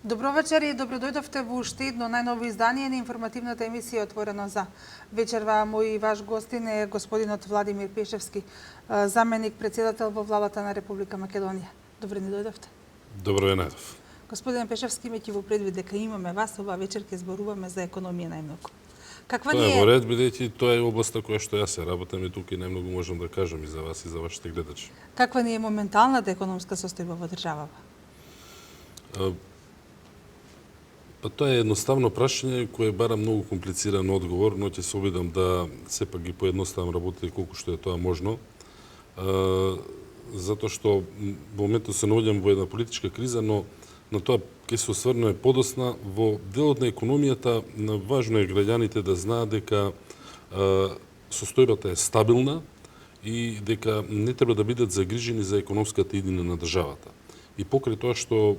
Добро вечер и добро дојдовте во уште едно најново издание на информативната емисија Отворено за. Вечерва мој ваш гостин е господинот Владимир Пешевски, заменик председател во владата на Република Македонија. Добро ни дојдовте. Добро ве најдов. Господин Пешевски, имајќи во предвид дека имаме вас, ова вечер ќе зборуваме за економија најмногу. Каква Тоа ни е е во ред, бидејќи тоа е областа која што јас се работам и тука и најмногу можам да кажам и за вас и за вашите гледачи. каква ни е моменталната економска состојба во државава? Па тоа е едноставно прашање кое бара многу комплициран одговор, но ќе се обидам да сепак ги поедноставам работите колку што е тоа можно. Затоа што во моментот се наоѓам во една политичка криза, но на тоа ќе се осврнеме подосна. Во делот на економијата важно е граѓаните да знаат дека состојбата е стабилна и дека не треба да бидат загрижени за економската иднина на државата. И покрај тоа што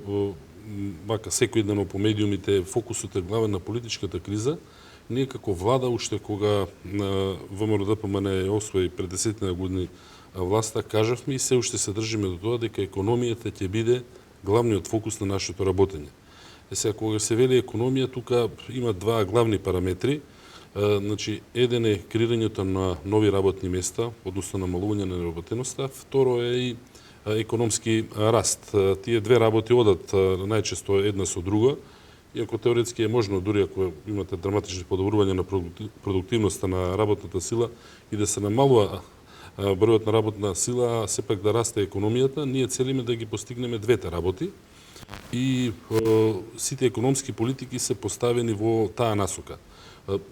вака секојдневно по медиумите фокусот е главен на политичката криза, ние како влада уште кога ВМРО-ДПМН освои пред 10 години власта, кажавме и се уште се држиме до тоа дека економијата ќе биде главниот фокус на нашето работење. Сега кога се вели економија, тука има два главни параметри. Значи, еден е креирањето на нови работни места, односно намалување на неработеноста, второ е и економски раст. Тие две работи одат најчесто една со друга, иако теоретски е можно, дури ако имате драматични подобрувања на продуктивноста на работната сила и да се намалува бројот на работна сила, сепак да расте економијата, ние целиме да ги постигнеме двете работи и сите економски политики се поставени во таа насока.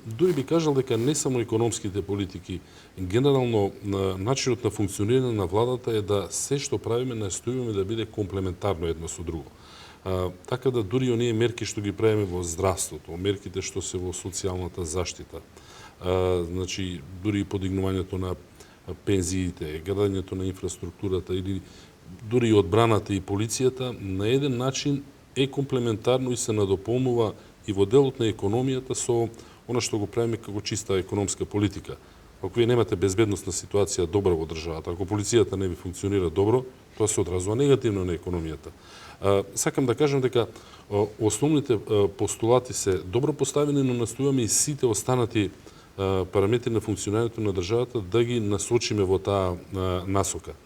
Дури би кажал дека не само економските политики, генерално начинот на функционирање на владата е да се што правиме настојуваме да биде комплементарно едно со друго. Така да дури оние мерки што ги правиме во здравството, мерките што се во социјалната заштита, значи дури и подигнувањето на пензиите, градењето на инфраструктурата или дури и одбраната и полицијата, на еден начин е комплементарно и се надополнува и во делот на економијата со она што го правиме како чиста економска политика. Ако вие немате безбедносна ситуација добра во државата, ако полицијата не ви функционира добро, тоа се одразува негативно на економијата. Сакам да кажам дека основните постулати се добро поставени, но настојуваме и сите останати параметри на функционирањето на државата да ги насочиме во таа насока.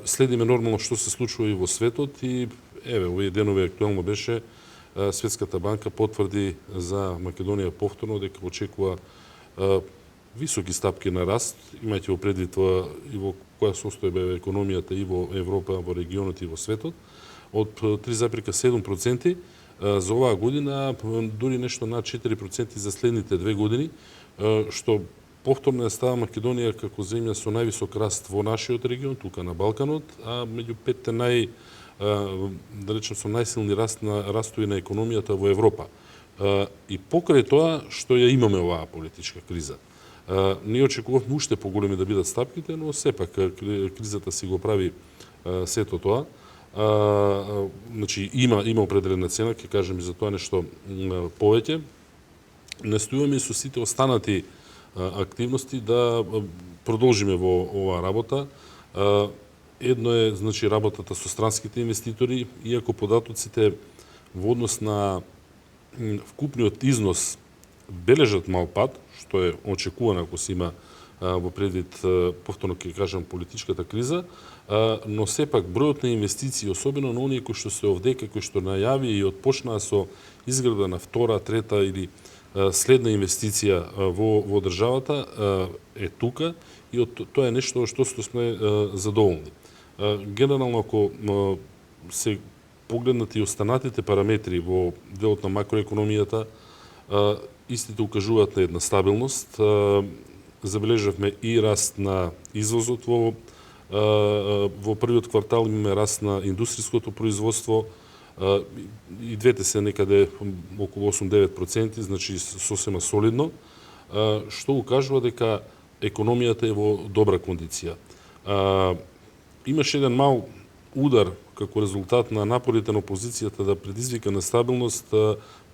Следиме нормално што се случува и во светот и еве овие денови актуелно беше Светската банка потврди за Македонија повторно дека очекува високи стапки на раст, имајќи во предвид и во која состојба е економијата и во Европа, во регионот и во светот, од 3,7% за оваа година, дури нешто над 4% за следните 2 години, што повторно ја става Македонија како земја со највисок раст во нашиот регион, тука на Балканот, а меѓу петте да речем со најсилни растови на економијата во Европа. И покрај тоа што ја имаме оваа политичка криза. Ние очекувавме уште поголеми да бидат стапките, но сепак кризата си го прави сето тоа. Значи има определена цена, ќе кажем и за тоа нешто повеќе. Настојуваме со сите останати активности да продолжиме во оваа работа. Едно е, значи, работата со странските инвеститори, иако податоците во однос на вкупниот износ бележат мал пат, што е очекувано ако се има во предвид, повторно ќе кажам, политичката криза, но сепак бројот на инвестиции, особено на оние кои што се овдека, кои што најави и отпочнаа со изграда на втора, трета или следна инвестиција во државата е тука и тоа е нешто што сме задоволни. Генерално, ако се погледнат и останатите параметри во делот на макроекономијата, истите укажуваат на една стабилност. Забележавме и раст на извозот во првиот квартал, имаме раст на индустријското производство, и двете се некаде околу 8-9%, значи сосема солидно, што укажува дека економијата е во добра кондиција. Имаше еден мал удар како резултат на напорите на опозицијата да предизвика нестабилност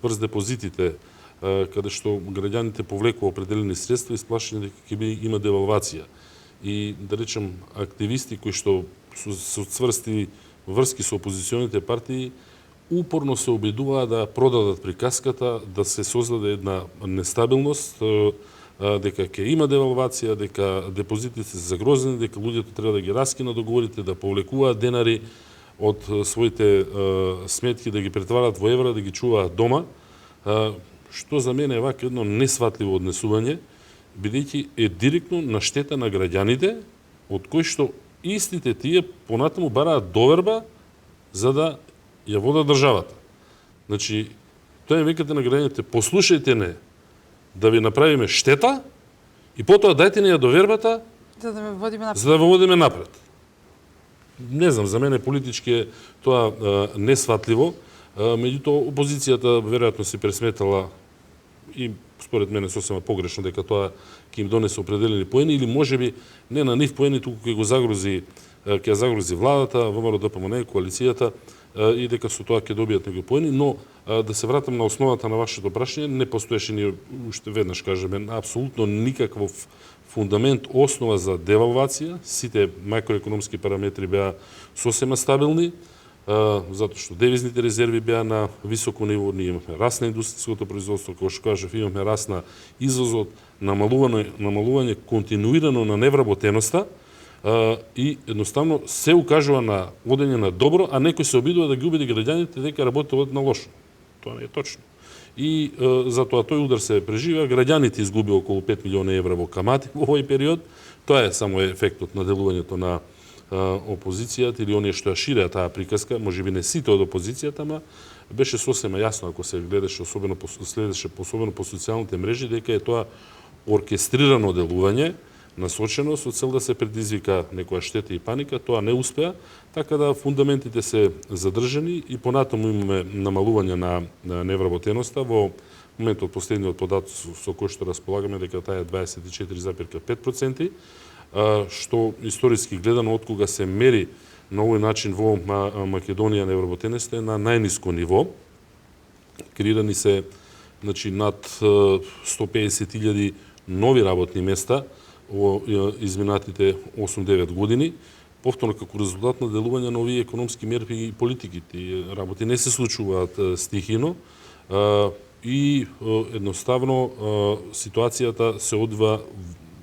врз депозитите, каде што граѓаните повлекува определени средства и сплашени дека ќе има девалвација. И да речем активисти кои што се цврсти врски со опозиционите партии упорно се обидуваа да продадат приказката, да се создаде една нестабилност, дека ќе има девалвација, дека депозитите се загрозени, дека луѓето треба да ги раскинат договорите, да повлекуваат денари од своите сметки, да ги претварат во евра, да ги чуваат дома, што за мене е вака едно несватливо однесување, бидејќи е директно на штета на граѓаните, од кои што истите тие понатаму бараат доверба за да ја вода државата. Значи, тоа е викате на граѓаните, послушајте не, да ви направиме штета и потоа дајте ни ја довербата За да ме водиме напред. за да го водиме напред. Не знам, за мене политички е тоа несватливо. Меѓутоа, опозицијата веројатно се пресметала и според мене сосема погрешно дека тоа ќе им донесе определени поени или можеби не на нив поени, туку ќе ја загрози владата, ВМРО ДПМН, коалицијата и дека со тоа ќе добијат некои поени, но да се вратам на основата на вашето прашање, не постоеше ни уште веднаш кажеме апсолутно никаков фундамент, основа за девалвација. Сите макроекономски параметри беа сосема стабилни, затоа што девизните резерви беа на високо ниво, ние имавме раст на индустријското производство, како што кажав, имавме раст на извозот, намалување континуирано на невработеноста, и едноставно се укажува на одење на добро, а некој се обидува да ги убеди граѓаните дека работат на лошо. Тоа не е точно. И затоа тој удар се преживеа, граѓаните изгуби околу 5 милиони евра во камати во овој период. Тоа е само ефектот на делувањето на опозицијата или оние што ја ширеа таа приказка, можеби не сите од опозицијата, ама беше сосема јасно ако се гледаше особено по социјалните мрежи дека е тоа оркестрирано делување, насочено со цел да се предизвика некоја штета и паника, тоа не успеа, така да фундаментите се задржани и понатаму имаме намалување на невработеноста. Во моментот последниот податок со кој што располагаме дека таа е 24,5%, што историски гледано од кога се мери на овој начин во Македонија невработеноста е на најниско ниво. Креирани се над 150.000 нови работни места во изминатите 8-9 години, повторно како резултат на делување на овие економски мерки и политики. Тие работи не се случуваат стихино и едноставно ситуацијата се одвива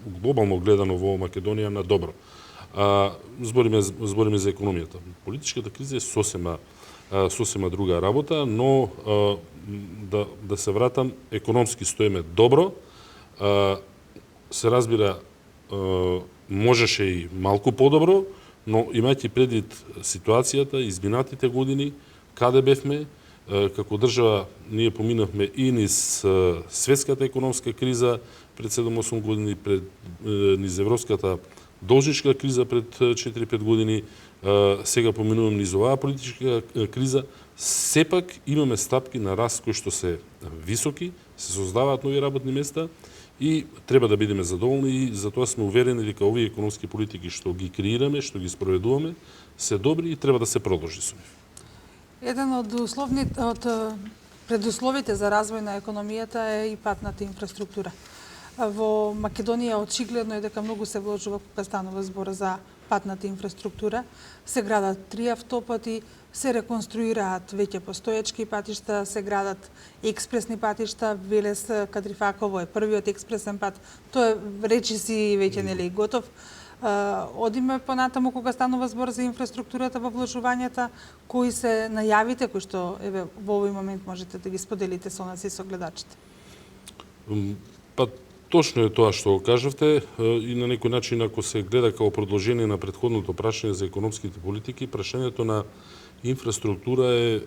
глобално гледано во Македонија на добро. Збориме за економијата. Политичката криза е сосема друга работа, но да се вратам, економски стоиме добро, се разбира можеше и малку подобро, но имајќи предвид ситуацијата, изминатите години, каде бевме, како држава ние поминавме и низ светската економска криза пред 7-8 години, низ европската должничка криза пред 4-5 години, сега поминуваме низ оваа политичка криза, сепак имаме стапки на раст кои што се високи, се создаваат нови работни места и треба да бидеме задоволни и затоа сме уверени дека овие економски политики што ги креираме, што ги спроведуваме, се добри и треба да се продолжи со нив. Еден од предусловите за развој на економијата е и патната инфраструктура. Во Македонија очигледно е дека многу се вложува кога станува збор за патната инфраструктура. Се градат 3 автопати, се реконструираат веќе постоечки патишта, се градат експресни патишта, Велес Кадрифаково е првиот експресен пат. Тоа речиси веќе нели готов. Одиме понатаму кога станува збор за инфраструктурата во вложувањата, кои се најавите кои што во овој момент можете да ги споделите со нас и со гледачите? Точно е тоа што го кажавте и на некој начин ако се гледа како продолжение на претходното прашање за економските политики, прашањето на инфраструктура е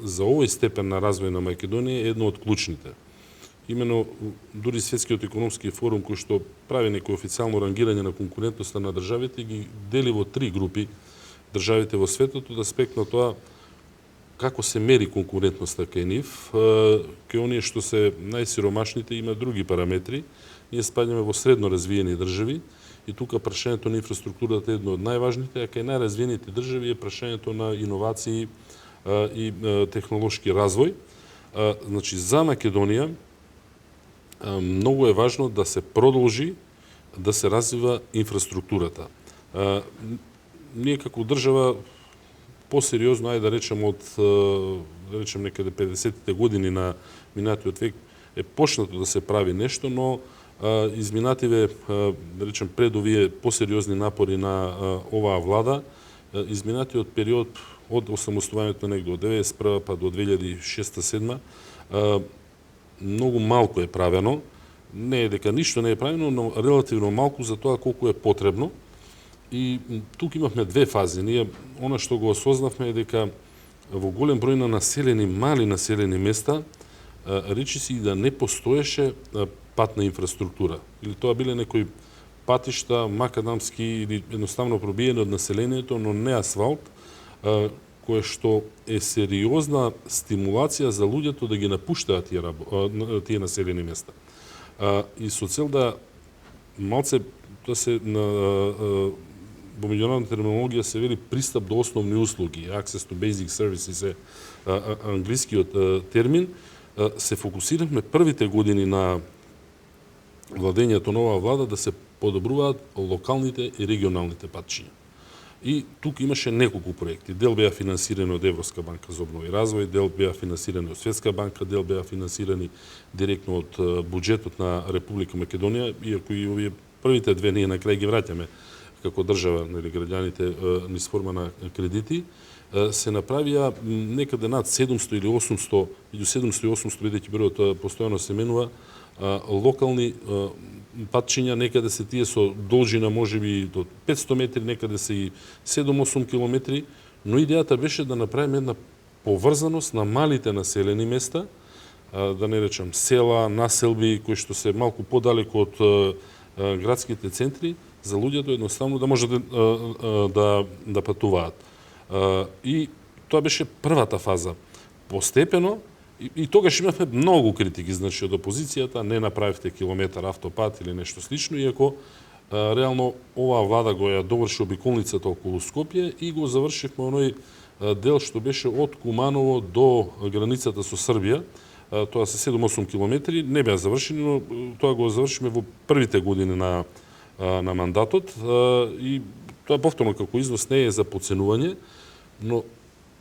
за овој степен на развој на Македонија едно од клучните. Имено дури Светскиот економски форум кој што прави некој официјално рангирање на конкурентноста на државите ги дели во 3 групи државите во светот од аспект на тоа како се мери конкурентноста кај нив. Кај оние што се најсиромашните има други параметри. Ние спаѓаме во средно развиени држави и тука прашањето на инфраструктурата е едно од најважните, а кај најразвиените држави е прашањето на иновации и технолошки развој. Значи, за Македонија многу е важно да се продолжи да се развива инфраструктурата. Ние како држава посериозно, ајде да речем од да речем некаде 50-те години на минатиот век е почнато да се прави нешто, но изминативе, да речем, пред овие посериозни напори на оваа влада, изминатиот период од осамостојањето негде од 91 па до 2006-2007 многу малку е правено. Не е дека ништо не е правено, но релативно малку за тоа колку е потребно. И тук имавме две фази. Ние, она што го осознавме е дека во голем број на населени, мали населени места, речиси и да не постоеше патна инфраструктура. Или тоа биле некои патишта, макадамски или едноставно пробиени од населението, но не асфалт, кое што е сериозна стимулација за луѓето да ги напуштаат тие населени места. И со цел да малце да се во меѓународна терминологија се вели пристап до основни услуги, access to basic services е англискиот термин, се фокусиравме првите години на владењето на оваа влада да се подобруваат локалните и регионалните патчиња. И тук имаше неколку проекти. Дел беа финансирани од Европска банка за обнова и развој, дел беа финансирани од Светска банка, дел беа финансирани директно од буџетот на Република Македонија, иако и овие првите две ние на крај ги враќаме како држава, нели, граѓаните низ форма на кредити, се направија некаде над 700 или 800, меѓу 700 и 800, бидејќи бројот постојано се менува, локални патчиња, некаде се тие со должина можеби до 500 метри, некаде се и 7-8 километри, но идејата беше да направиме една поврзаност на малите населени места, да не речам села, населби кои што се малку подалеку од градските центри, за луѓето едноставно да можат да патуваат. И тоа беше првата фаза. Постепено, и тогаш имавме многу критики, значи од опозицијата, не направивте километар автопат или нешто слично, иако реално оваа влада го ја доврши обиколницата околу Скопје и го завршивме оној дел што беше од Куманово до границата со Србија. Тоа се 7-8 километри, не беа завршени, но тоа го завршиме во првите години на мандатот и тоа повторно како износ не е за подценување, но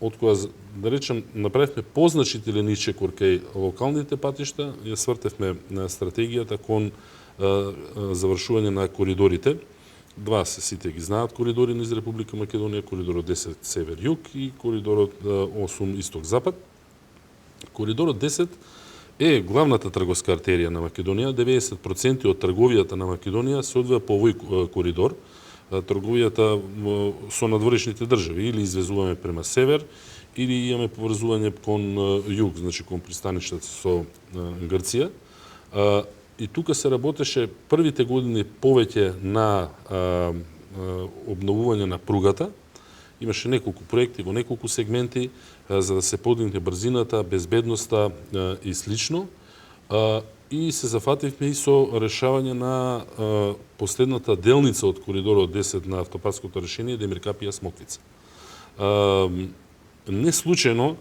од која, да речем, направивме позначителен исчекор кај локалните патишта, ја свртевме на стратегијата кон завршување на коридорите. Два се сите ги знаат коридори низ Република Македонија, коридорот 10 север-југ и коридорот 8 исток-запад. Коридорот 10 е главната трговска артерија на Македонија. 90% од трговијата на Македонија се одвива по овој коридор. Трговијата со надворешните држави или извезуваме према север, или имаме поврзување кон југ, значи кон пристаништата со Грција. И тука се работеше првите години повеќе на обновување на пругата. Имаше неколку проекти во неколку сегменти за да се подигне брзината, безбедноста и слично. И се зафативме и со решавање на последната делница од коридорот 10 на автопатското решение Демир Капија Смоквица. Не случајно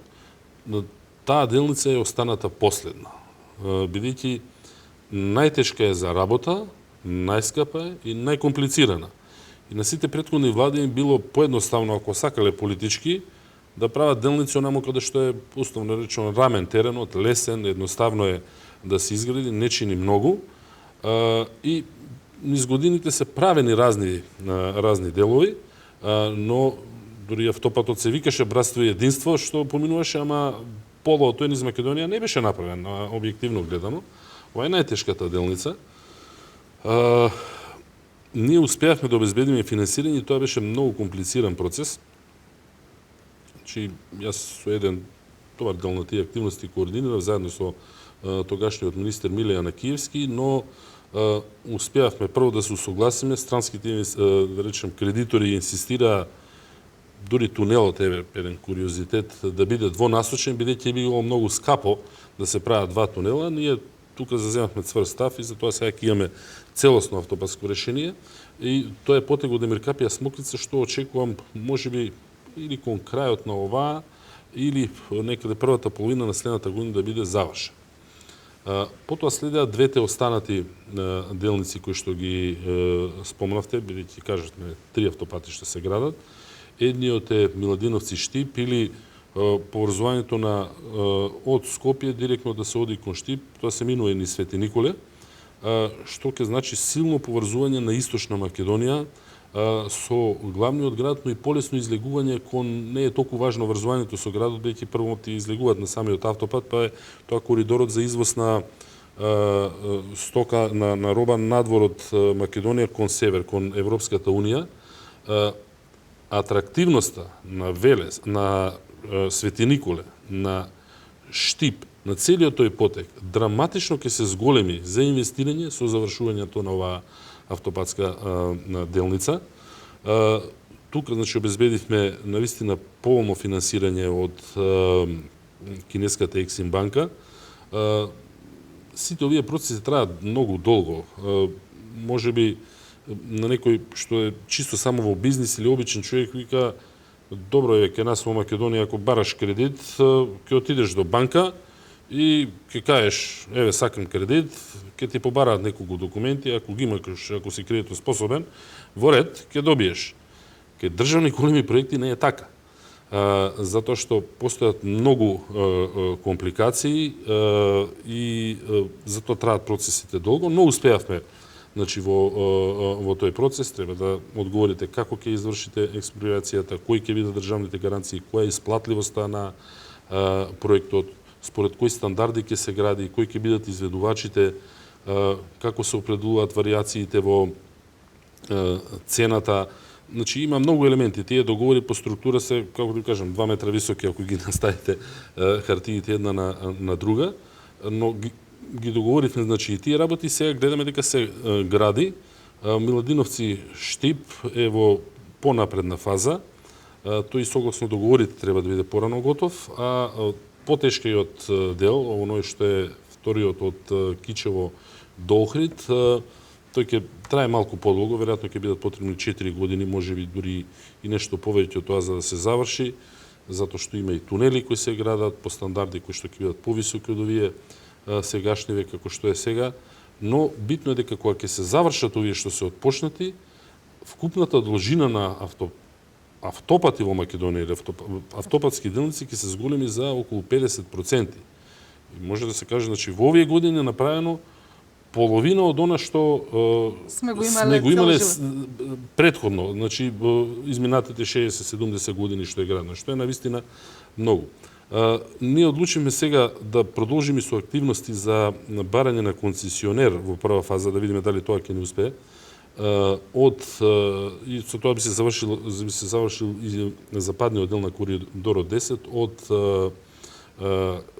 таа делница е останата последна, бидејќи најтешка е за работа, најскапа е и најкомплицирана. И на сите претходни влади им било поедноставно, ако сакале политички, да прават делници онамо каде што е условно речено рамен теренот, лесен, едноставно е да се изгради, не чини многу. И низ годините се правени разни делови, но дури автопатот се викаше Братство и единство, што поминуваше, ама полот тој низ Македонија не беше направен, објективно гледано. Ова е најтешката делница. Ние успеавме да обезбедиме финансирање, тоа беше многу комплициран процес. Значи, јас со еден товар дел на тие активности координирав заедно со тогашниот министер Миле Јанакиевски, но успеавме прво да се усогласиме, странските, да речем, кредитори инсистираа дури тунелот, е еден куриозитет, да биде двонасочен, бидејќи би било многу скапо да се прават два тунела. Ние тука заземавме цврст став и затоа сега ќе имаме целосно автопатско решение. И тоа е потег од Демир Капија Смоквица, што очекувам можеби или кон крајот на оваа, или некаде првата половина на следната година да биде завршен. Потоа следеа двете останати делници кои што ги спомнавте, бидејќи кажавме 3 автопатишта се градат. Едниот е Миладиновци Штип или поврзувањето на од Скопје директно да се оди кон Штип, тоа се минува и низ Свети Николе, што ќе значи силно поврзување на Источна Македонија со главниот град, но и полесно излегување кон не е толку важно врзувањето со градот, бидејќи прво ти излегуваат на самиот автопат, па е тоа коридорот за извоз на стока на роба надвор од Македонија кон север, кон Европската Унија. Атрактивноста на Велес, на Свети Николе, на Штип, на целиот тој потек, драматично ќе се зголеми за инвестирање со завршувањето на оваа автопатска делница. Тука, значи, обезбедивме навистина полно финансирање од кинеската Ексим банка. Сите овие процеси траат многу долго. Може би на некој што е чисто само во бизнис или обичен човек вика добро е ке нас во Македонија ако бараш кредит, ќе отидеш до банка и ќе кажеш еве сакам кредит, ќе ти побараат неколку документи, ако ги имаш, ако си кредитно способен, во ред ќе добиеш. Ке државни големи проекти не е така. Затоа што постојат многу компликации и затоа траат процесите долго, но успеавме. Значи во тој процес треба да одговорите како ќе извршите експроприацијата, кои ќе бидат државните гаранции, која е исплатливоста на проектот, според кои стандарди ќе се гради, кои ќе бидат изведувачите, како се определуваат вариациите во цената. Значи има многу елементи. Тие договори по структура се, како да кажам, 2 метра високи ако ги наставите хартиите една на друга, но ги договоривме, значи и тие работи сега гледаме дека се гради. Миладиновци Штип е во понапредна фаза. Тој согласно договорите треба да биде порано готов, а потешкиот дел, оној што е вториот од Кичево до Охрид, тој ќе трае малку подолго, веројатно ќе бидат потребни 4 години, можеби дури и нешто повеќе од тоа за да се заврши, затоа што има и тунели кои се градат по стандарди кои што ќе бидат повисоки од овие сегашниве како што е сега, но битно е дека кога ќе се завршат овие што се отпочнати, вкупната должина на автопати во Македонија или автопатски делници ќе се зголеми за околу 50%. И може да се каже, значи во овие години е направено половина од она што сме го имале предходно, значи изминатите 60-70 години што е градено, што е навистина многу. Ние одлучиме сега да продолжиме со активности за барање на концесионер во прва фаза, да видиме дали тоа ќе ни успее. И со тоа би се завршил и западниот дел на коридорот 10 од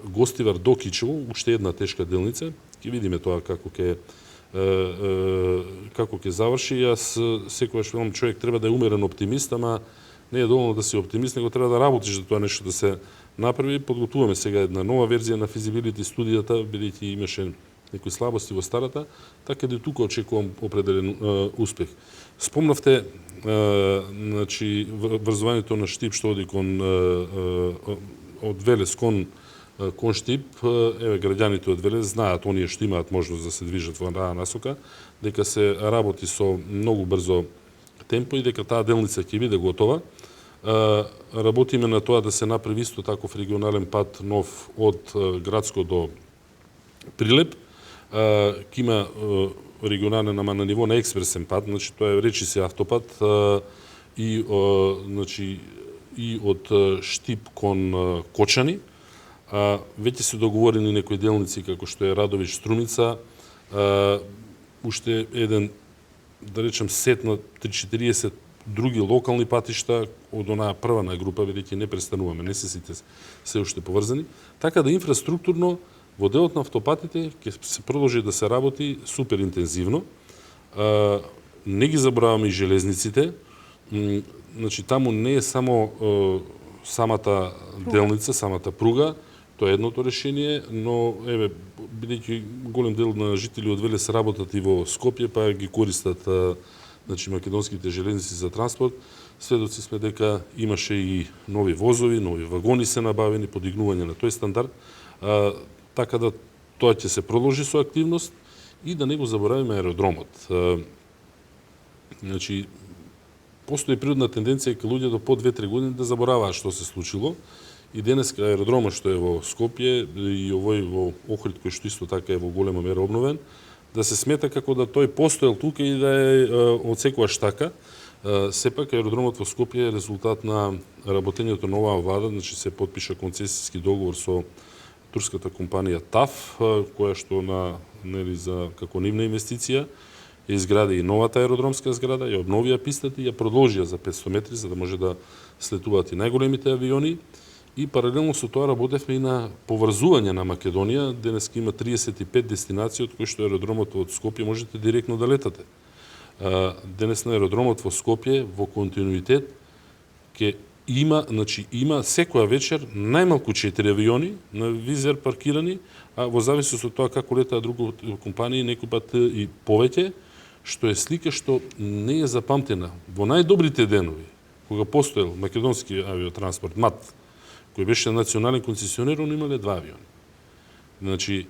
Гостивар до Кичево, уште една тешка делница. Ќе видиме тоа како ќе заврши. Јас секогаш велам човек треба да е умерен оптимист, ама не е доволно да си оптимист, него треба да работиш за тоа нешто да се направи. Подготвуваме сега една нова верзија на физибилити студијата, бидејќи имаше некои слабости во старата, така да тука очекувам определен успех. Спомнавте значи врзувањето на Штип што оди кон од Велес кон Штип, еве граѓаните од Велес знаат, оние што имаат можност да се движат во таа насока, дека се работи со многу брзо темпо и дека таа делница ќе биде готова. Работиме на тоа да се направи исто таков регионален пат нов од Градско до Прилеп. Ќе има регионален, ама на ниво на експресен пат, значи тоа е речи се автопат и значи и од Штип кон Кочани. Веќе се договорени некои делници како што е Радович Струмица, уште еден, да речем, сет на 30-40 други локални патишта од онаа првана група, бидејќи не престануваме, не се сите се уште поврзани. Така да инфраструктурно во делот на автопатите ќе се продолжи да се работи супер интензивно. Не ги забораваме и железниците. Значи таму не е само самата делница, самата пруга, тоа е едното решение, но еве бидејќи голем дел на жители од Велес работат и во Скопје, па ги користат значи македонските железници за транспорт, сведоци сме дека имаше и нови возови, нови вагони се набавени, подигнување на тој стандард, така да тоа ќе се продолжи со активност и да не го заборавиме аеродромот. Значи постои природна тенденција кај луѓето по 2-3 години да забораваат што се случило И денеска аеродромот што е во Скопје и овој во Охрид кој што исто така е во голема мера обновен, да се смета како да тој постоел тука и да е од секојаш така. Сепак аеродромот во Скопје е резултат на работењето на оваа влада, значи се потпиша концесиски договор со турската компанија ТАФ, која што за како нивна инвестиција ја изгради и новата аеродромска зграда, ја обновија пистата и ја продолжија за 500 метри за да може да слетуваат и најголемите авиони. И паралелно со тоа работевме и на поврзување на Македонија. Денеска има 35 дестинации од кои што аеродромот од Скопје можете директно да летате. Денес на аеродромот во Скопје во континуитет има секоја вечер најмалку 4 авиони на визер паркирани, а во зависност од тоа како летаат други компании, некој пат и повеќе, што е слика што не е запамтена. Во најдобрите денови, кога постоел македонски авиотранспорт, МАТ, кој беше национален концесионер, он имале 2 авиони. Значи,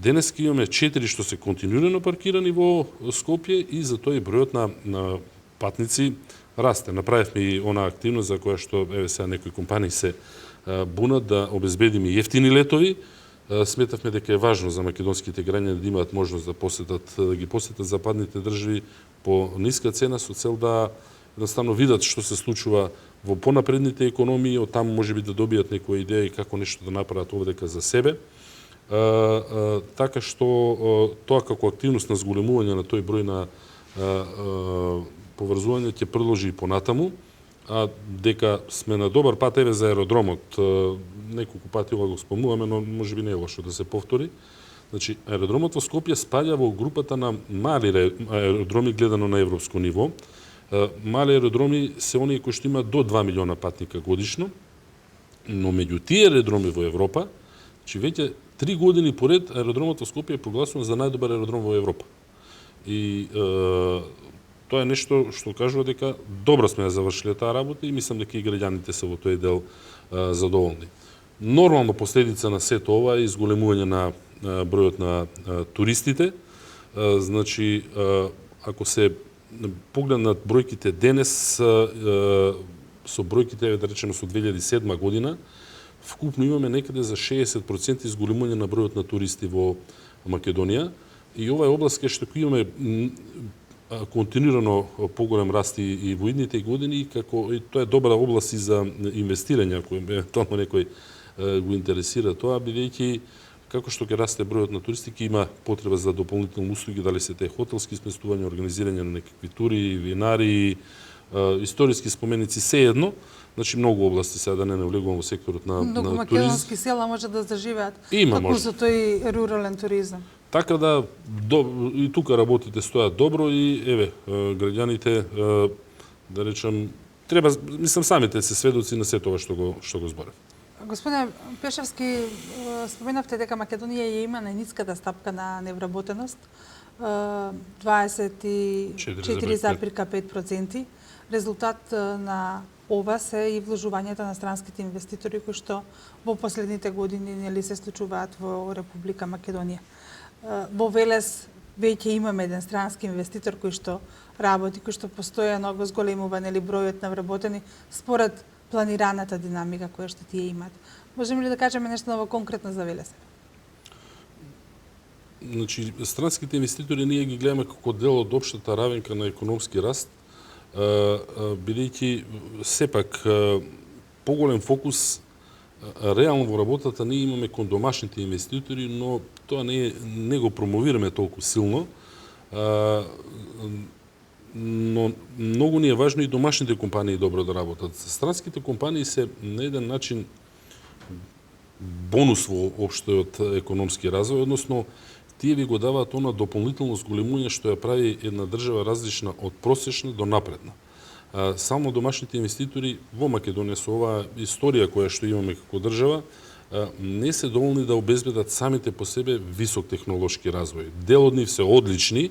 денеска имаме 4 што се континуирано паркирани во Скопје и затоа и бројот на патници расте. Направивме и она активност за која што сега некои компании се бунат да обезбедиме јефтини летови. Сметавме дека е важно за македонските граѓани да имаат можност да ги посетат западните држави по ниска цена со цел да едноставно видат што се случува во понапредните економии, од таму можеби да добијат некоја идеја и како нешто да направат овдека за себе. Така што тоа како активност на зголемување на тој број на поврзување ќе продолжи и понатаму, а дека сме на добар пат еве за аеродромот. Неколку пати ова го спомнуваме, но можеби не е лошо да се повтори. Значи, аеродромот во Скопје спаѓа во групата на мали аеродроми гледано на европско ниво. Мали аеродроми се оние кои што имаат до 2 милиона патника годишно, но меѓу тие аеродроми во Европа, че веќе 3 години поред аеродромот во Скопје е прогласуван за најдобар аеродром во Европа. И тоа е нешто што кажува дека добро сме ја завршиле таа работа и мислам дека и граѓаните се во тој дел задоволни. Нормално последица на сето ова е изголемување на бројот на туристите. Значи, ако се погледнат бројките денес со бројките, да речеме, со 2007 година, вкупно имаме некаде за 60% изголемување на бројот на туристи во Македонија. И ова е област кај што имаме континуирано поголем раст и во идните години, и тоа е добра област и за инвестирање, ако евентуално некој го интересира тоа, бидејќи како што ќе расте бројот на туристи, ќе има потреба за дополнителни услуги, дали се те хотелски сместувања, организирање на некакви тури, винари, историски споменици, се едно. Значи многу области, сега да не навлегувам во секторот на туризм. Многу македонски села може да заживеат како може со тој рурален туризам. Така да и тука работите стојат добро и еве граѓаните да речам треба, мислам, самите се сведоци на сето ова што го зборев. Господине Пешевски, споменавте дека Македонија ја има најниската стапка на невработеност, 24,5%. Резултат на ова се и вложувањата на странските инвеститори кои што во последните години се случуваат во Република Македонија. Во Велес веќе имаме еден странски инвеститор кој што работи, кој што постојано го зголемува бројот на вработени според планираната динамика која што тие имаат. Можеме ли да кажеме нешто ново конкретно за Велес? Значи, странските инвеститори ние ги гледаме како дел од општата равенка на економски раст, бидејќи сепак поголем фокус реално во работата ние имаме кон домашните инвеститори, но тоа не го промовираме толку силно. Но многу ни е важно и домашните компании добро да работат. Странските компании се на еден начин бонус во општиот економски развој, односно тие ви го даваат она дополнително зголемување што ја прави една држава различна од просечна до напредна. Само домашните инвеститори во Македонија со оваа историја која што имаме како држава не се доволни да обезбедат самите по себе висок технолошки развој. Дел од нив се одлични,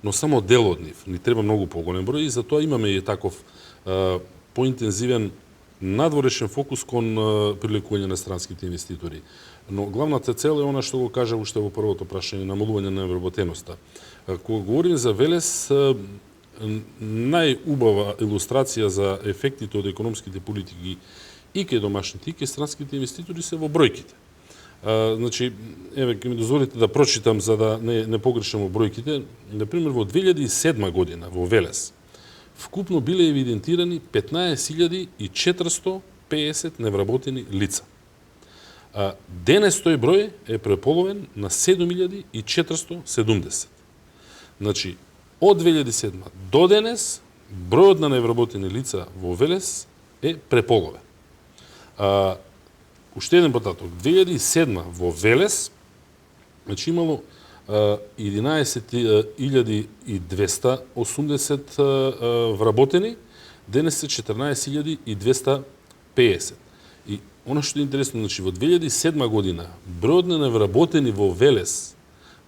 но само дел од нив. Ни треба многу поголем број и затоа имаме и таков поинтензивен надворешен фокус кон привлекување на странските инвеститори. Но главната цел е она што го кажа уште во првото прашање, намалување на невработеноста. Кога говорим за Велес, најубава илустрација за ефектите од економските политики и кај домашните, и кај странските инвеститори се во бројките. Значи, еве, ќе ми дозволите да прочитам за да не погрешам во бројките. Например, во 2007 година во Велес вкупно биле евидентирани 15.450 невработени лица. Денес тој број е преполовен на 7.470. Значи, од 2007 до денес бројот на невработени лица во Велес е преполовен. Уште еден потаток. 2007 во Велес, значи имало 11.280 вработени, денес се 14.250. И оно што е интересно, значи во 2007 година бројот на невработени во Велес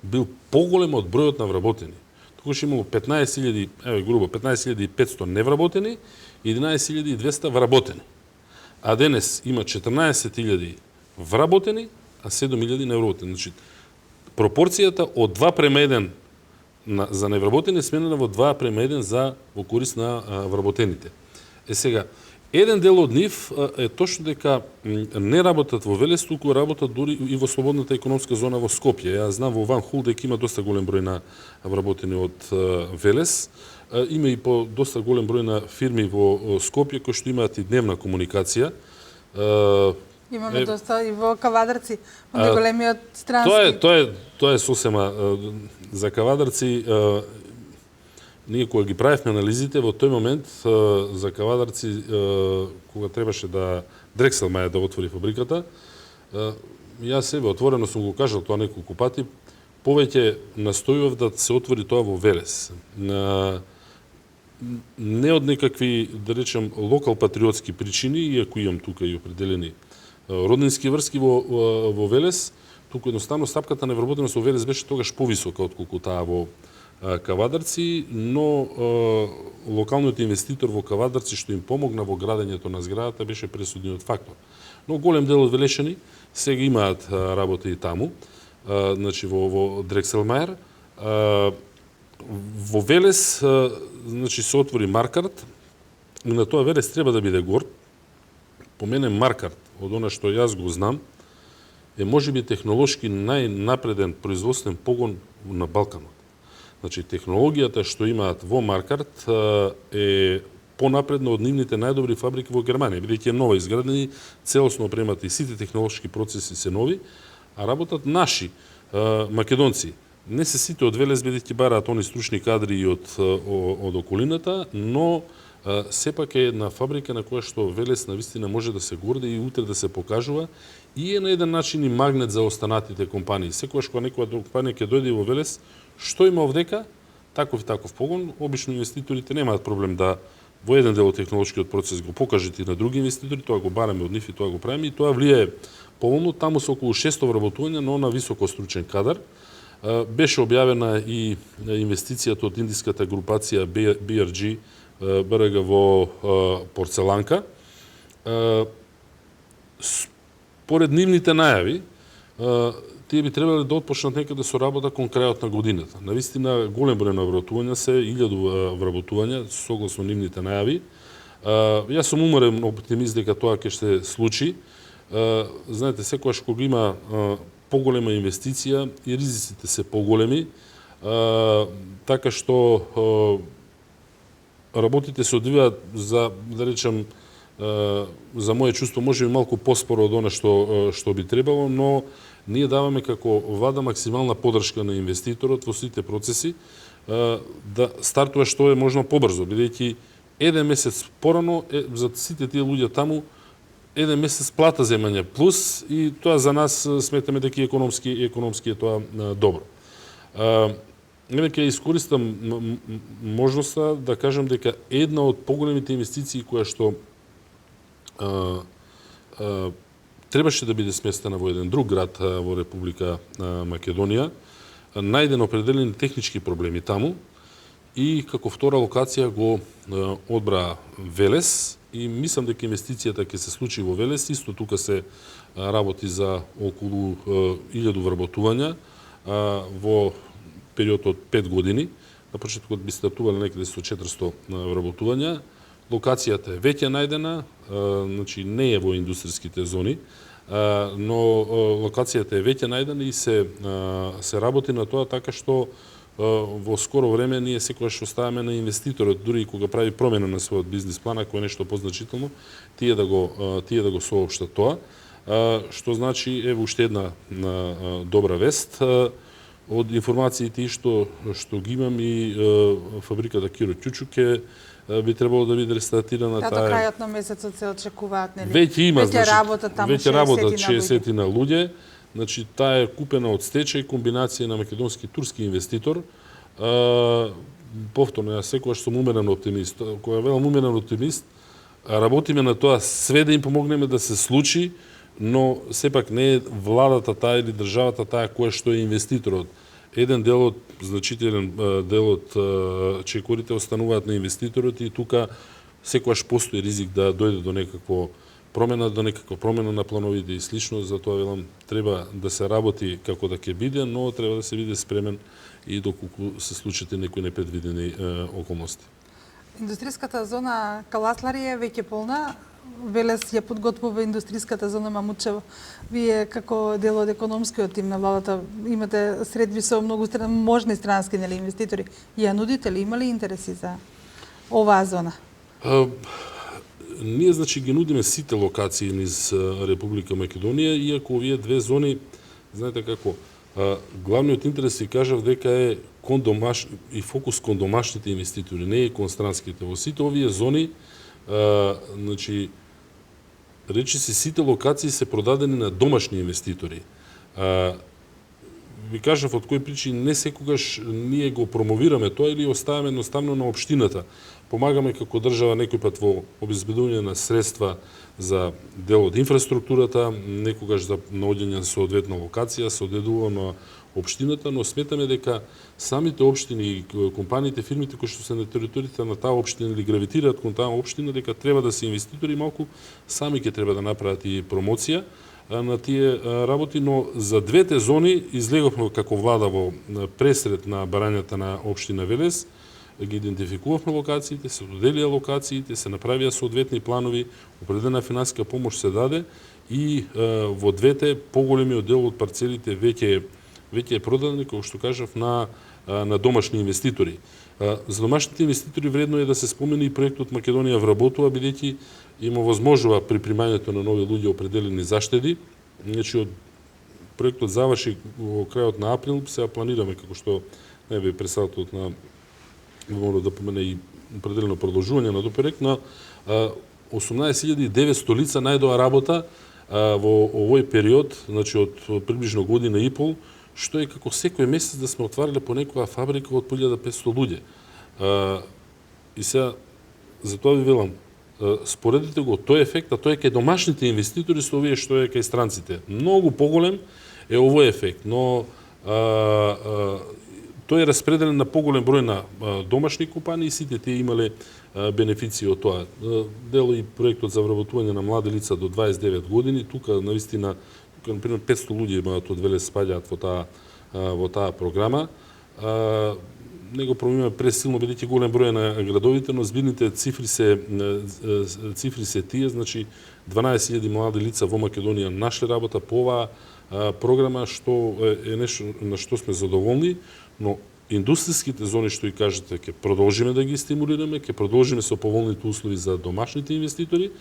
бил поголем од бројот на вработени. Тогаш имало 15.000, еве грубо 15.500 невработени и 11.200 вработени. А денес има 14.000 вработени, а 7.000 невработени. Значи, пропорцијата од 2:1 за невработени е сменена во 2:1 во корист на вработените. Сега, еден дел од нив е точно дека не работат во Велес, туку работат дури и во слободната економска зона во Скопје. Ја знам во Ван Хул дека има доста голем број на вработени од Велес. Има и по доста голем број на фирми во Скопје кои што имаат и дневна комуникација. Имаме доста и во Кавадарци, онде големиот странски. Тоа е сосема за Кавадарци. Ние кога ги правевме анализите, во тој момент за Кавадарци, кога требаше да Дрекселмајер да отвори фабриката, јас себе отворено сум го кажал тоа неколку пати, повеќе настојував да се отвори тоа во Велес. Не од некакви, да речем, локал патриотски причини, иако имам тука и определени роднински врски во Велес, туку едноставно стапката на невработеност во Велес беше тогаш повисока отколку таа во Кавадарци, но локалниот инвеститор во Кавадарци што им помогна во градењето на зградата беше пресудниот фактор. Но голем дел од велешани сега имаат работа и таму, значи во Дрекселмајер. Во Велес значи се отвори Маркарт и на тоа Велес треба да биде горд. По мене Маркарт, од она што јас го знам, е можеби технолошки најнапреден производствен погон на Балканот. Значи, технологијата што имаат во Маркарт е понапредна од нивните најдобри фабрики во Германија, бидејќи е нова изградени, целосно опремати и сите технолошки процеси се нови, а работат наши македонци. Не се сите од Велес, бидејќи бараат они стручни кадри и од околината, но сепак е една фабрика на која што Велес навистина може да се горди и утре да се покажува и е на еден начин и магнет за останатите компании. Секогаш кога некоја компанија ќе дојде во Велес, што има овдека, таков и таков погон, обично инвеститорите немаат проблем да во еден дел од технолошкиот процес го покажете и на други инвеститори, тоа го бараме од нив и тоа го правиме и тоа влијае поволно. Таму се околу 600 вработувања, но на високо стручен кадар. Беше објавена и инвестицијата од индиската групација BRG БРГ во Порцеланка. Според нивните најави, тие би требале да отпочнат некаде со работа кон крајот на годината. Навистина голем број на вработувања се 1000 вработувања согласно нивните најави. Јас сум уморен оптимист дека тоа ќе се случи. Знаете, секогаш кога има поголема инвестиција и ризиците се поголеми, така што работите се одвиваат за, да речем, за моје чувство можеби малку поспоро од она што би требало, но ние даваме како влада максимална поддршка на инвеститорот во сите процеси да стартува што е можно побрзо, бидејќи еден месец порано за сите тие луѓе таму еден месец плата земање плюс и тоа за нас сметаме дека економски е тоа добро. Еве ќе искористам можноста да кажам дека една од поголемите инвестиции која што требаше да биде сместена во еден друг град во Република Македонија, најден определени технички проблеми таму и како втора локација го одбра Велес и мислам дека инвестицијата ќе се случи во Велес. Исто тука се работи за околу 1000 вработувања во период од 5 години. На почетокот би стартувале некаде со 400 вработувања. локацијата е веќе најдена, значи не е во индустријските зони, но локацијата е веќе најдена и се работи на тоа така што во скоро време ние секогаш оставаме на инвеститорот, дури и кога прави промена на својот бизнис план, ако е нешто позначително, тие да го соопштат тоа, што значи еве уште една добра вест. Од информациите што ги имам и фабриката Киро Ќучук би требало да биде рестартирана До крајот на месецот се очекуваат, нели? Веќе има, веќе работат таму 60 на луѓе. Значи таа е купена од стечај, комбинација на македонски и турски инвеститор. Повторно, јас секогаш сум умерен оптимист. Кога велам умерен оптимист, работиме на тоа све да им помогнеме да се случи, но сепак не е владата таа или државата таа која што е инвеститорот. Еден дел од, значителен дел од чекорите остануваат на инвеститорот и тука секогаш постои ризик да дојде до некаква промена на плановите и слично, затоа велам треба да се работи како да ќе биде, но треба да се биде спремен и доколку се случат некои непредвидени околности. Индустријската зона Каласлари е веќе полна. Велес ја подготвува индустријската зона Мамучево. Вие како дел од економскиот тим на владата имате средби со многу можни странски инвеститори. Ја нудите ли, има ли интереси за оваа зона? Ние, значи, ги нудиме сите локации низ Република Македонија, иако овие две зони, знаете како, главниот интерес ви кажав дека е и фокус кон домашните инвеститори, не е кон странските. Во сите овие зони, значи, речиси сите локации се продадени на домашни инвеститори. Ви кажав од кои причини не секогаш ние го промовираме тоа или оставаме едноставно на општината. Помагаме како држава некој пат во обезбедување на средства за дел од инфраструктурата, некогаш за наоѓање на соодветна локација, се одедува на општината, но сметаме дека самите општини и компаниите, фирмите кои што се на територијата на таа општина или гравитираат кон таа општина, дека треба да се инвеститори малку сами ќе треба да направат и промоција на тие работи, но за двете зони излеговме како влада во пресред на барањата на општина Велес, ги идентификувавме локациите, се доделија локациите, се направија соодветни планови, определена финансиска помош се даде и во двете поголемиот дел од парцелите веќе е продаден, како што кажав, на домашни инвеститори. За домашните инвеститори вредно е да се спомени и проектот Македонија вработува, бидејќи има возможува при примањето на нови луѓе определени заштеди. Значи, од проектот заврши во крајот на април, сега планираме, како што најави председателот на мора да помене и определено продолжување на тој проект, на 18.900 лица најдоа работа во овој период, значи од приближно година и пол, што е како секој месец да сме отварале по некоја фабрика од 1500 луѓе. И сега, затоа ви велам, споредите го тој ефект, а тој е кај домашните инвеститори со овие што е кај странците. Многу поголем е овој ефект, но тој е распределен на поголем број на домашни компании, сите тие имале бенефиции од тоа. Дел и проектот за вработување на млади лица до 29 години, тука навистина например 500 луѓе имаат од Велес спаѓаат во таа програма. Не го промиваме пресилно бидејќи голем број на градовите, но збирните цифри се тие, значи 12.000 млади лица во Македонија нашле работа по оваа програма, што е нешто на што сме задоволни, но индустријските зони што и кажете ќе продолжиме да ги стимулираме, ќе продолжиме со поволните услови за домашните инвеститори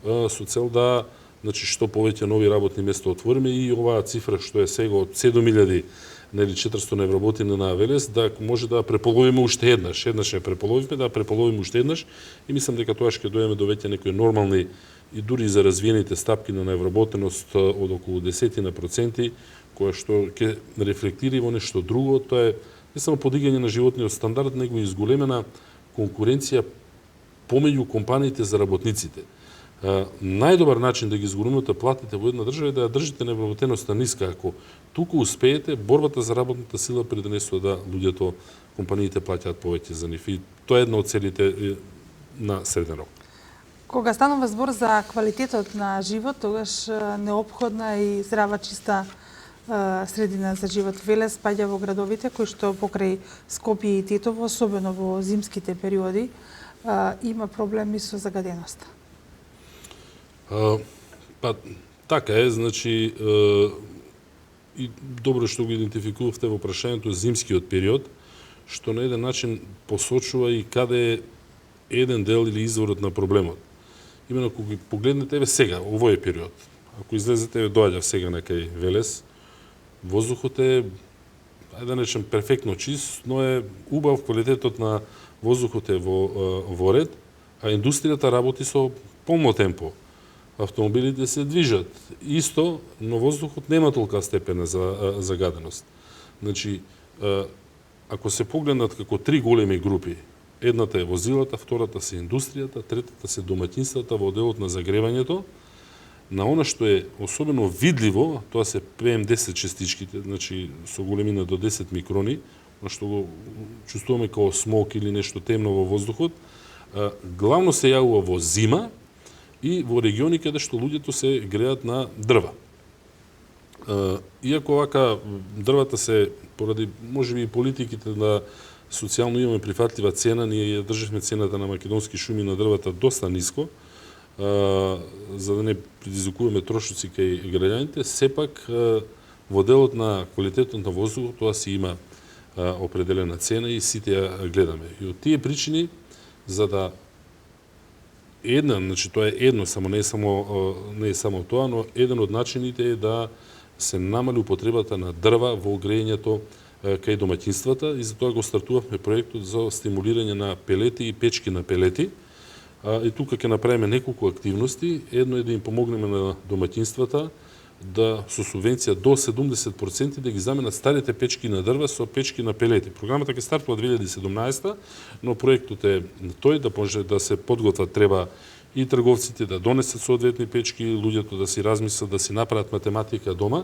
со цел да, значи, што повеќе нови работни места отвориме и оваа цифра што е сега од 7.400 невработени на Велес, да може да преполовиме уште еднаш. Еднаш ја преполовивме, да преполовиме уште еднаш и мислам дека тоа ќе дојдеме до веќе некои нормални и дури за развиените стапки на невработеност од околу 10%, која што ќе рефлектира и во нешто друго. Тоа е не само подигање на животниот стандард, него и изголемена конкуренција помеѓу компаниите за работниците. Најдобар начин да ги зголемите платите во една држава е да ја држите невработеноста ниска. Ако туку успеете, борбата за работната сила придонесува да луѓето, компаниите плаќаат повеќе за нив. И тоа е една од целите на среден рок. Кога станува збор за квалитетот на живот, тогаш неопходна и здрава, чиста средина за живот. Велес спаѓа во градовите кои што покрај Скопје и Тетово, особено во зимските периоди, има проблеми со загаденоста? Па, така е, значи, и добро што го идентификувавте во прашањето зимскиот период, што на еден начин посочува и каде е еден дел или изворот на проблемот. Именно кога ги погледнете еве сега, овој период, ако излезете еве доаѓа сега некај Велес, воздухот е, ајде да речем, перфектно чист, но е убав, квалитетот на воздухот е во ред, а индустријата работи со полно темпо. Автомобилите се движат исто, но воздухот нема толка степена за загаденост. Значи, ако се погледнат како три големи групи, едната е возилата, втората се индустријата, третата се домаќинствата во делот на загревањето, на она што е особено видливо, тоа се PM10 частичките, значи со големина до 10 микрони, на што го чувствуваме како смог или нешто темно во воздухот, главно се јавува во зима и во региони каде што луѓето се греат на дрва. Иако вака дрвата се, поради можеби и политиките на социјално имаме прифатлива цена, ние ја државме цената на македонски шуми на дрвата доста ниско, за да не предизвикуваме трошоци кај граѓаните, сепак во делот на квалитетот на воздухот тоа си има определена цена и сите ја гледаме. И од тие причини, за да значи тоа е едно, само не е само тоа, но еден од начините е да се намали употребата на дрва во грејењето кај домаќинствата и затоа го стартувавме проектот за стимулирање на пелети и печки на пелети. И тука ќе направиме неколку активности. Едно е да им помогнеме на домаќинствата да со субвенција до 70% да ги заменат старите печки на дрва со печки на пелети. Програмата ќе стартува 2017, но проектот е тој да може да се подготват, треба и трговците да донесат соодветни печки, луѓето да си размислат, да си направат математика дома.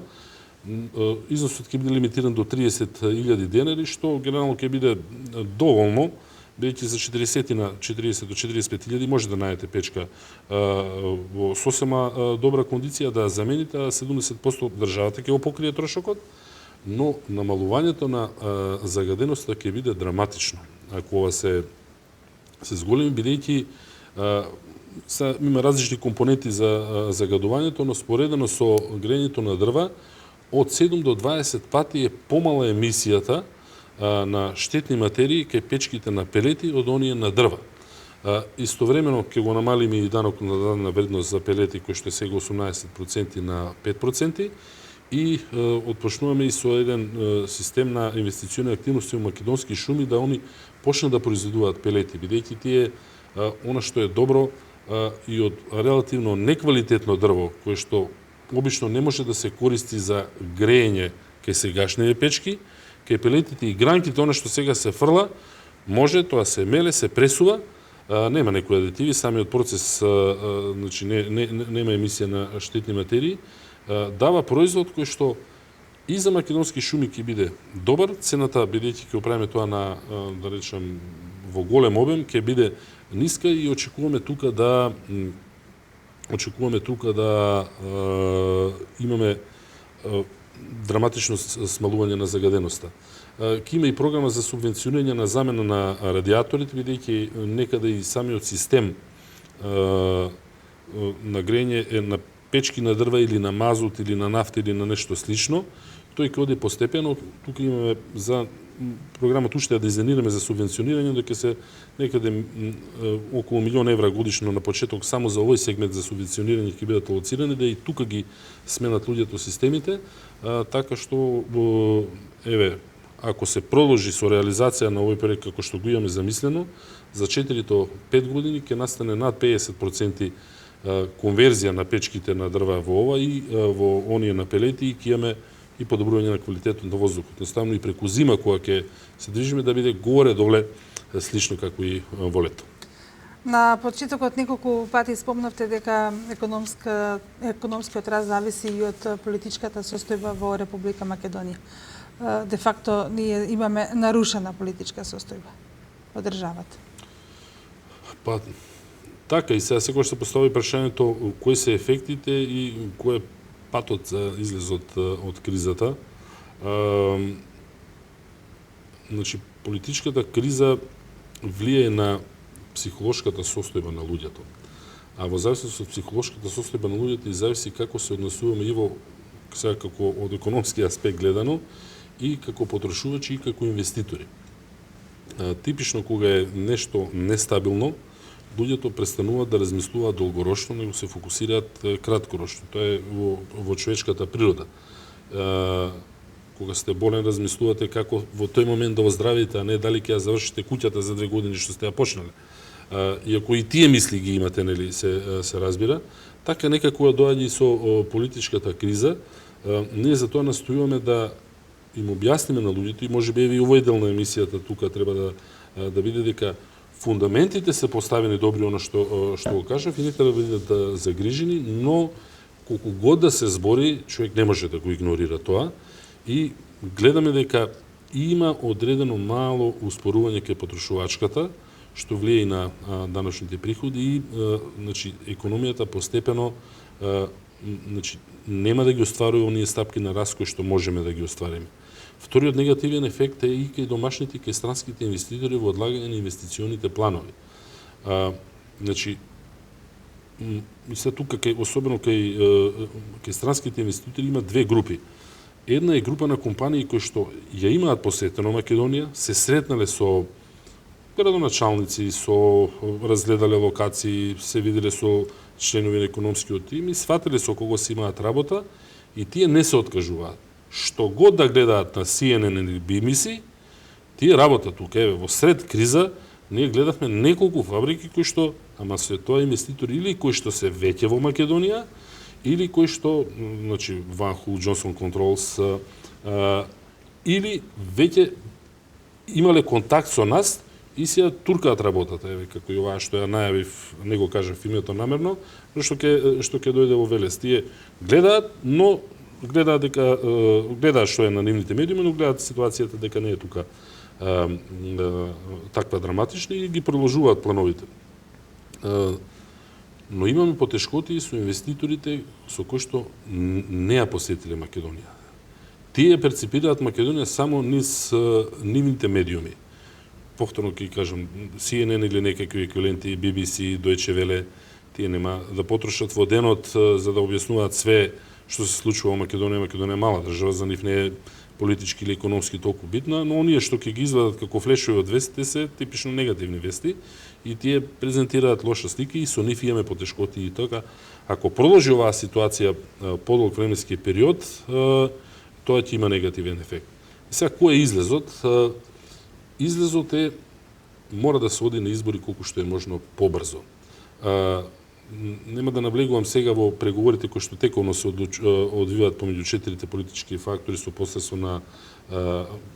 Износот ќе биде лимитиран до 30.000 денари, што генерално ќе биде доволно, бидејќи за 40 до 45.000 може да најдете печка во сосема добра кондиција да замените, а 70% државата ќе го покрие трошокот, но намалувањето на загаденоста ќе биде драматично. Ако ова се зголеми, бидејќи има различни компоненти за загадувањето, но споредено со грејењето на дрва, од 7 до 20 пати е помала емисијата на штетни материи кај печките на пелети од оние на дрва. Истовремено ќе го намалиме и данок на дадена вредност за пелети кој што е сега 18% на 5% и отпочнуваме и со еден систем на инвестициони активности во македонски шуми да они почнат да произведуваат пелети, бидејќи тие она што е добро и од релативно неквалитетно дрво кое што обично не може да се користи за грејење кај сегашните печки, кај пелетите и гранките, она што сега се фрла, може, тоа се меле, се пресува, нема некои адитиви, самиот процес, значи, нема емисија на штетни материи, дава производ кој што и за македонски шуми ќе биде добар, цената, бидејќи ќе оправиме тоа на, да речем, во голем обем, ќе биде ниска и очекуваме тука да имаме драматично смалување на загаденоста. Ќе има и програма за субвенционирање на замена на радиаторите, бидејќи некаде и самиот систем на грејење е на печки на дрва или на мазут или на нафта или на нешто слично. Тој ќе оди постепено. Тука имаме за програмата уште да дизајнираме за субвенционирање, да ќе се некаде околу 1 милион евра годишно на почеток само за овој сегмент за субвенционирање ќе бидат алоцирани, да и тука ги сменат луѓето системите, така што еве ако се продолжи со реализација на овој проект како што го имаме замислено, за 4 до 5 години ќе настане над 50% конверзија на печките на дрва во ова и во оние на пелети и ќе имаме и подобрување на квалитетот на воздухот. Наставно и преку зима кога ќе се движиме да биде горе-доле слично како и во лето. На почетокот неколку пати спомнавте дека економскиот раст зависи и од политичката состојба во Република Македонија. Де факто ние имаме нарушена политичка состојба во државата. Па така и сега секогаш се постави прашањето кои се ефектите и кој е патот за излезот од кризата. Значи политичката криза влијае на психолошката состојба на луѓето. А во зависност од психолошката состојба на луѓето и зависи како се однесуваме и во сега како од економски аспект гледано и како потрошувачи и како инвеститори. Типично кога е нешто нестабилно, луѓето престануваат да размислуваат долгорочно, него се фокусираат краткорочно. Тоа е во човечката природа. Кога сте болен, размислувате како во тој момент да оздравите, а не дали ќе ја завршите куќата за 2 години што сте ја почнале. Иако и тие мисли ги имате, нели, се разбира, така некако доаѓа и со политичката криза. Ние за тоа настојуваме да им објасниме на луѓето и можеби и овој дел на емисијата тука треба да биде дека фундаментите се поставени добри, оно што го кажав, и не треба да бидат загрижени, но колку год да се збори, човек не може да го игнорира тоа и гледаме дека има одредено мало успорување кај потрошувачката, што влие и на даночните приходи и значи економијата постепено значи нема да ги остварува оние стапки на раст кои што можеме да ги оствариме. Вториот негативен ефект е и кај домашните и кај странските инвеститори во одлагање на инвестиционите планови. Значи, мисля тука особено кај странските инвеститори има 2 групи. Една е група на компании кои што ја имаат посетено Македонија, се сретнале со градоначалници, со разгледале локации, се виделе со членови на економскиот тим и сватиле со кого си имаат работа и тие не се откажуваат. Што год да гледаат на CNN или BBC, тие работат тука. Еве, во сред криза, ние гледавме неколку фабрики кои што, ама се тоа инвеститори или кои што се веќе во Македонија, или кои што, значи, Van Hool, Johnson Controls, или веќе имале контакт со нас и си ја туркаат работата, еве, како и оваа што ја најавив, не го кажав името намерно, што ќе дојде во Велес. Тие гледаат, но гледаат што е на нивните медиуми, но гледаат ситуацијата дека не е тука таква драматична и ги продолжуваат плановите. Но имаме потешкоти со инвеститорите со кои што не ја посетиле Македонија. Тие перципираат Македонија само низ нивните медиуми. Повторно ќе кажам, CNN или некакви еквиваленти, BBC, Deutsche Welle, тие нема да потрошат во денот за да објаснуваат све што се случува во Македонија. Македонија е мала држава, за нив не е политички или економски толку битна, но оние што ќе ги извадат како флешови од вестите се типично негативни вести и тие презентираат лоша слика и со нив имаме потешкоти и така. Ако продолжи оваа ситуација подолг временски период, тоа ќе има негативен ефект. И сега, кој е излезот? Излезот е, мора да се оди на избори колку што е можно побрзо. Нема да навлегувам сега во преговорите кои што тековно се одвиваат помеѓу 4 политички фактори со посредство на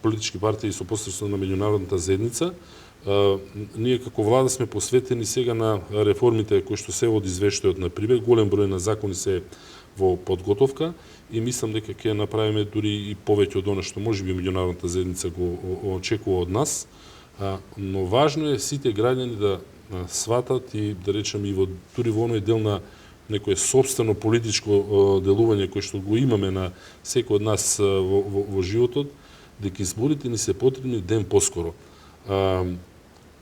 политички партии и со посредство на меѓународната заедница. Ние како влада сме посветени сега на реформите кои што се од извештајот на Прибег. Голем број на закони се во подготовка и мислам дека ќе направиме дури и повеќе од она што можеби меѓународната заедница го очекува од нас. Но важно е сите граѓани да сватат и да речеме и дури во оној дел на некое собствено политичко делување кој што го имаме на секој од нас во животот, дека изборите ни се потребни ден поскоро.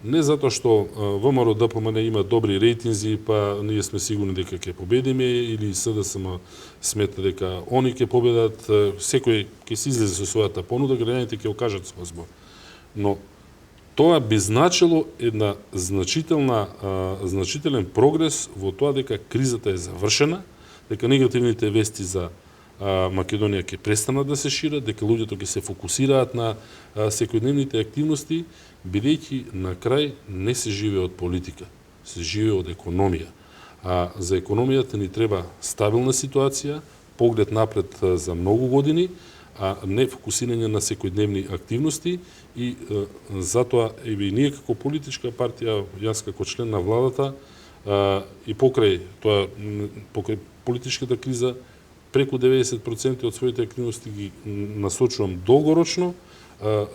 Не затоа што ВМРО ДПМН има добри рейтинзи, па ние сме сигурни дека ќе победиме, или СДСМ смета дека они ќе победат, секој ќе се излезе со својата понуда, граѓаните ќе окажат свој збор. Но тоа би значило една значителен прогрес во тоа дека кризата е завршена, дека негативните вести за Македонија ќе престанат да се шират, дека луѓето ќе се фокусираат на секојдневните активности, бидејќи на крај не се живее од политика, се живее од економија. А за економијата ни треба стабилна ситуација, поглед напред за многу години, а не фокусирање на секојдневни активности и затоа и ние како политичка партија, јас како член на владата и покрај политичката криза, преку 90% од своите активности ги насочувам долгорочно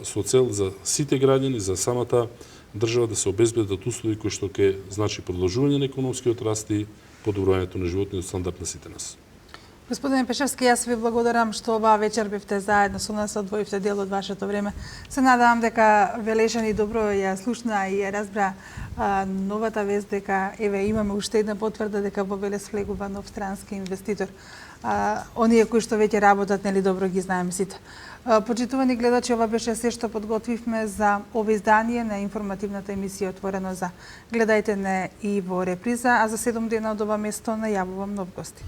со цел за сите граѓани, за самата држава да се обезбедат услови кои што ќе значи продолжување на економскиот раст и подобрувањето на животниот стандард на сите нас. Господине Пешевски, јас ви благодарам што оваа вечер бевте заедно со нас, одвоивте дел од вашето време. Се надевам дека Велешани добро ја слушна и ја разбра новата вест дека еве имаме уште една потврда дека во Велес влегува нов странски инвеститор. Оние кои што веќе работат, нели добро ги знаеме сите. Почитувани гледачи, ова беше се што подготвивме за ова издание на информативната емисија Отворено за. Гледајте не и во реприза, а за 7 дена од ова место најавувам нов гости.